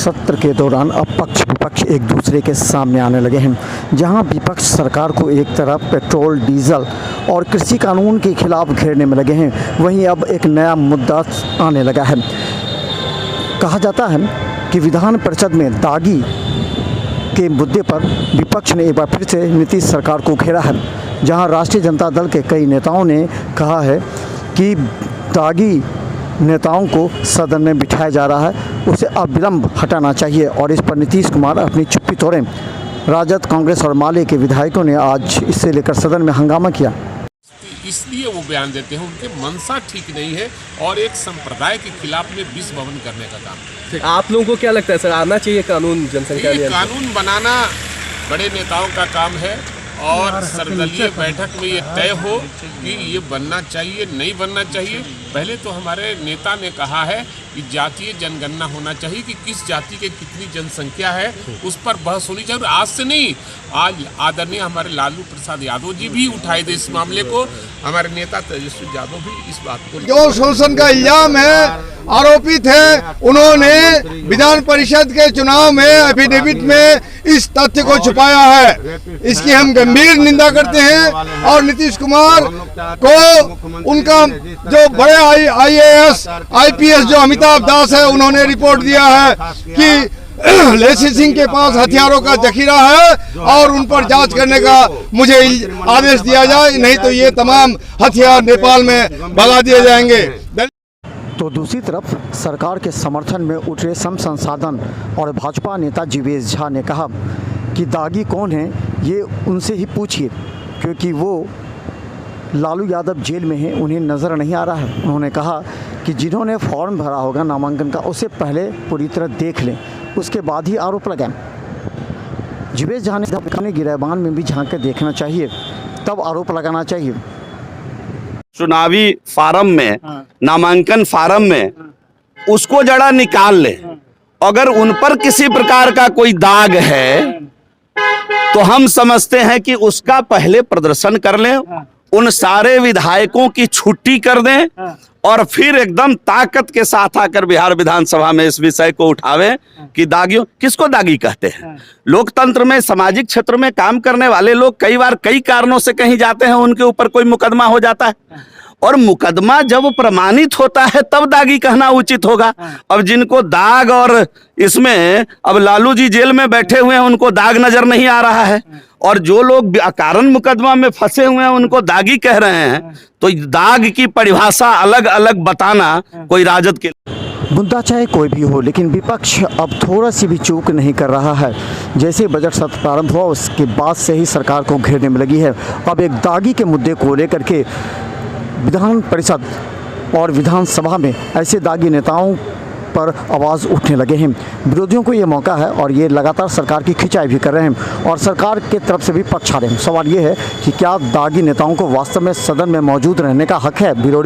सत्र के दौरान अब पक्ष विपक्ष एक दूसरे के सामने आने लगे हैं। जहां विपक्ष सरकार को एक तरफ पेट्रोल, डीजल और कृषि कानून के खिलाफ घेरने में लगे हैं, वहीं अब एक नया मुद्दा आने लगा है। कहा जाता है कि विधान परिषद में दागी के मुद्दे पर विपक्ष ने एक बार फिर से नीतीश सरकार को घेरा है। जहां राष्ट्रीय जनता दल के कई नेताओं ने कहा है कि दागी नेताओं को सदन में बिठाया जा रहा है, उसे अविलंब हटाना चाहिए और इस पर नीतीश कुमार अपनी चुप्पी तोड़ें। राजद, कांग्रेस और माले के विधायकों ने आज इससे लेकर सदन में हंगामा किया। इसलिए वो बयान देते हैं, उनके मंशा ठीक नहीं है और एक संप्रदाय के खिलाफ में विष भवन करने का काम। आप लोगों को क्या लगता है सर, आना चाहिए कानून जनसंख्या नियंत्रण? कानून बनाना बड़े नेताओं का काम है और सर्वदलीय बैठक में ये तय हो कि ये बनना चाहिए, नहीं बनना चाहिए। पहले तो हमारे नेता ने कहा है कि जातीय जनगणना होना चाहिए कि किस जाति के कितनी जनसंख्या है, उस पर बहस होनी चाहिए। आज से नहीं, आज आदरणीय हमारे लालू प्रसाद यादव जी भी उठाए थे इस मामले को, हमारे नेता तेजस्वी यादव भी इस बात को। जो शोषण का इल्जाम है, आरोपित है, उन्होंने विधान परिषद के चुनाव में एफिडेविट में इस तथ्य को छुपाया है। इसकी हम गंभीर निंदा करते हैं और नीतीश कुमार को उनका जो बड़े IAS, IPS जो अमिताभ दास है, उन्होंने रिपोर्ट दिया है कि लेसी सिंह के पास हथियारों का जखीरा है और उन पर जांच करने का मुझे आदेश दिया जाए, नहीं तो ये तमाम हथियार नेपाल में भगा दिए जाएंगे। तो दूसरी तरफ सरकार के समर्थन में उठे श्रम संसाधन और भाजपा नेता जीवेश झा ने कहा कि दागी कौन है ये उनसे ही पूछिए, क्योंकि वो लालू यादव जेल में हैं, उन्हें नज़र नहीं आ रहा है। उन्होंने कहा कि जिन्होंने फॉर्म भरा होगा नामांकन का, उसे पहले पूरी तरह देख लें, उसके बाद ही आरोप लगाएं। जीवेश झा ने गिरबान में भी झांक कर देखना चाहिए, तब आरोप लगाना चाहिए। चुनावी फार्म में, नामांकन फार्म में उसको जरा निकाल ले। अगर उन पर किसी प्रकार का कोई दाग है तो हम समझते हैं कि उसका पहले प्रदर्शन कर लें, उन सारे विधायकों की छुट्टी कर दें और फिर एकदम ताकत के साथ आकर बिहार विधानसभा में इस विषय को उठावें कि दागियों, किसको दागी कहते हैं? लोकतंत्र में, सामाजिक क्षेत्र में काम करने वाले लोग कई बार कई कारणों से कहीं जाते हैं, उनके ऊपर कोई मुकदमा हो जाता है और मुकदमा जब प्रमाणित होता है तब दागी कहना उचित होगा। अब जिनको दाग, और इसमें अब लालू जी जेल में बैठे हुए हैं, उनको दाग नजर नहीं आ रहा है, और जो लोग अकारण मुकदमा में फंसे हुए हैं उनको दागी कह रहे हैं, तो दाग की परिभाषा अलग अलग बताना कोई राजद के। मुद्दा चाहे कोई भी हो, लेकिन विपक्ष अब थोड़ा सी भी चूक नहीं कर रहा है। जैसे बजट सत्र प्रारंभ हुआ उसके बाद से ही सरकार को घेरने में लगी है। अब एक दागी के मुद्दे को लेकर के विधान परिषद और विधानसभा में ऐसे दागी नेताओं पर आवाज़ उठने लगे हैं। विरोधियों को ये मौका है और ये लगातार सरकार की खिंचाई भी कर रहे हैं और सरकार के तरफ से भी पक्ष आ रहे हैं। सवाल ये है कि क्या दागी नेताओं को वास्तव में सदन में मौजूद रहने का हक है? ब्यूरो